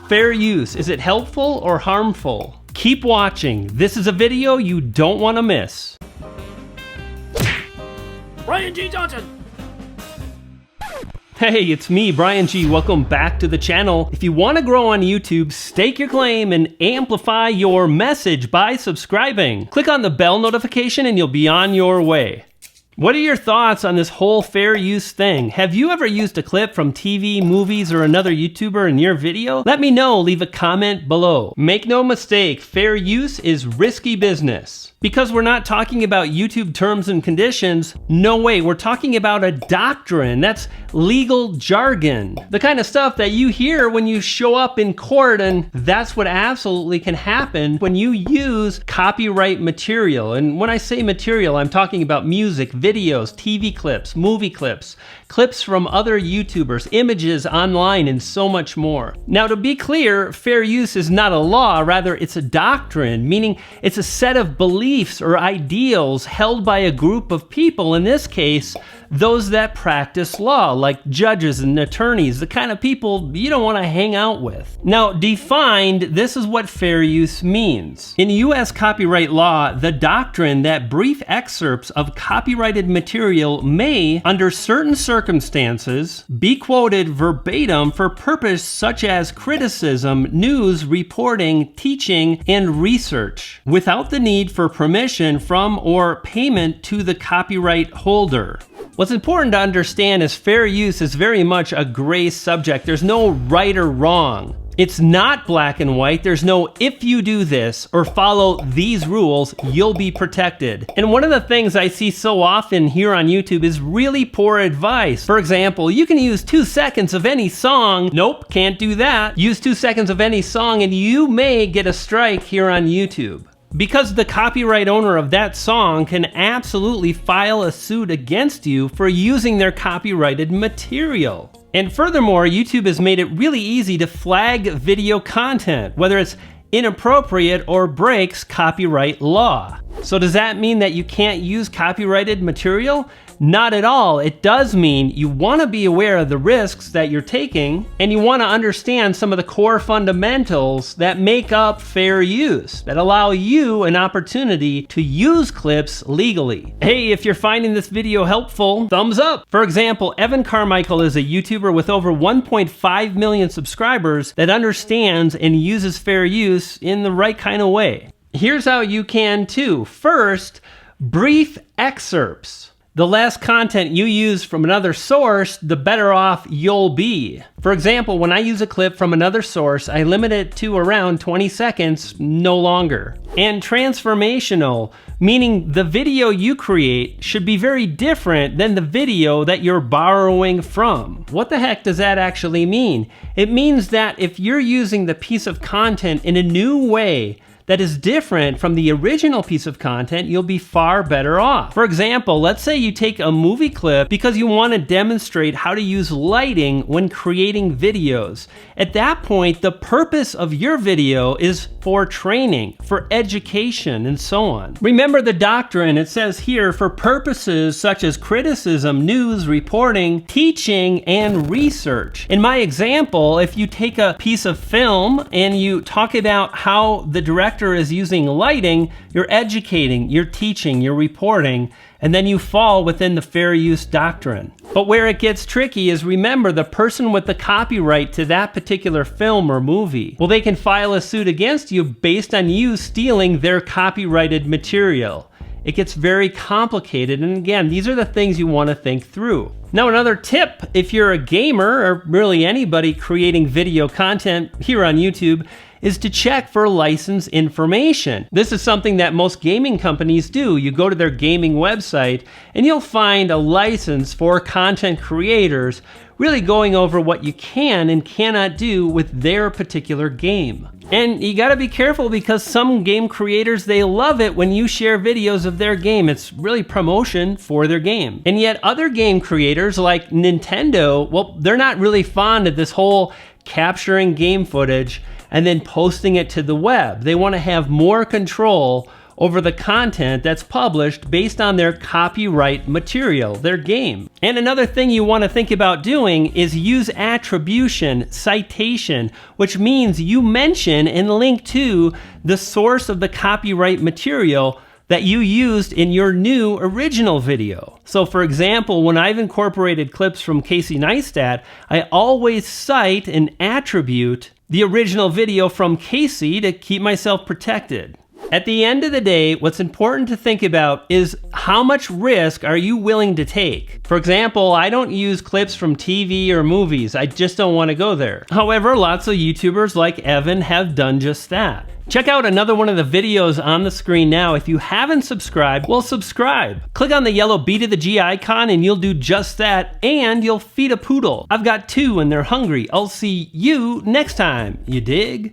Fair use, is it helpful or harmful? Keep watching. This is a video you don't want to miss. Brian G. Johnson! Hey, it's me, Brian G. Welcome back to the channel. If you want to grow on YouTube, stake your claim and amplify your message by subscribing. Click on the bell notification and you'll be on your way. What are your thoughts on this whole fair use thing? Have you ever used a clip from TV, movies, or another YouTuber in your video? Let me know, leave a comment below. Make no mistake, fair use is risky business. Because we're not talking about YouTube terms and conditions, no way, we're talking about a doctrine. That's legal jargon. The kind of stuff that you hear when you show up in court, and that's what absolutely can happen when you use copyright material. And when I say material, I'm talking about music, videos, TV clips, movie clips, clips from other YouTubers, images online, and so much more. Now, to be clear, fair use is not a law, rather it's a doctrine, meaning it's a set of beliefs or ideals held by a group of people, in this case, those that practice law, like judges and attorneys, the kind of people you don't want to hang out with. Now, defined, this is what fair use means. In US copyright law, the doctrine that brief excerpts of copyrighted material may, under certain circumstances, be quoted verbatim for purpose such as criticism, news, reporting, teaching, and research, without the need for permission from or payment to the copyright holder. What's important to understand is fair use is very much a gray subject. There's no right or wrong. It's not black and white. There's no if you do this or follow these rules, you'll be protected. And one of the things I see so often here on YouTube is really poor advice. For example, you can use 2 seconds of any song. Nope, can't do that. Use 2 seconds of any song and you may get a strike here on YouTube. Because the copyright owner of that song can absolutely file a suit against you for using their copyrighted material. And furthermore, YouTube has made it really easy to flag video content, whether it's inappropriate or breaks copyright law. So does that mean that you can't use copyrighted material? Not at all. It does mean you want to be aware of the risks that you're taking, and you want to understand some of the core fundamentals that make up fair use, that allow you an opportunity to use clips legally. Hey, if you're finding this video helpful, thumbs up. For example, Evan Carmichael is a YouTuber with over 1.5 million subscribers that understands and uses fair use in the right kind of way. Here's how you can too. First, brief excerpts. The less content you use from another source, the better off you'll be. For example, when I use a clip from another source, I limit it to around 20 seconds, no longer. And transformational, meaning the video you create should be very different than the video that you're borrowing from. What the heck does that actually mean? It means that if you're using the piece of content in a new way that is different from the original piece of content, you'll be far better off. For example, let's say you take a movie clip because you want to demonstrate how to use lighting when creating videos. At that point, the purpose of your video is for training, for education, and so on. Remember the doctrine, it says here, for purposes such as criticism, news, reporting, teaching, and research. In my example, if you take a piece of film and you talk about how the director is using lighting, you're educating, you're teaching, you're reporting, and then you fall within the fair use doctrine. But where it gets tricky is, remember, the person with the copyright to that particular film or movie, well, they can file a suit against you based on you stealing their copyrighted material. It gets very complicated, and again, these are the things you want to think through. Now, another tip, if you're a gamer or really anybody creating video content here on YouTube, is to check for license information. This is something that most gaming companies do. You go to their gaming website and you'll find a license for content creators, really going over what you can and cannot do with their particular game. And you gotta be careful because some game creators, they love it when you share videos of their game. It's really promotion for their game. And yet other game creators like Nintendo, well, they're not really fond of this whole capturing game footage and then posting it to the web. They want to have more control over the content that's published based on their copyright material, their game. And another thing you want to think about doing is use attribution citation, which means you mention and link to the source of the copyright material that you used in your new original video. So for example, when I've incorporated clips from Casey Neistat, I always cite and attribute the original video from Casey to keep myself protected. At the end of the day, what's important to think about is how much risk are you willing to take? For example, I don't use clips from TV or movies. I just don't want to go there. However, lots of YouTubers like Evan have done just that. Check out another one of the videos on the screen now. If you haven't subscribed, well, subscribe. Click on the yellow B to the G icon and you'll do just that, and you'll feed a poodle. I've got 2 and they're hungry. I'll see you next time. You dig?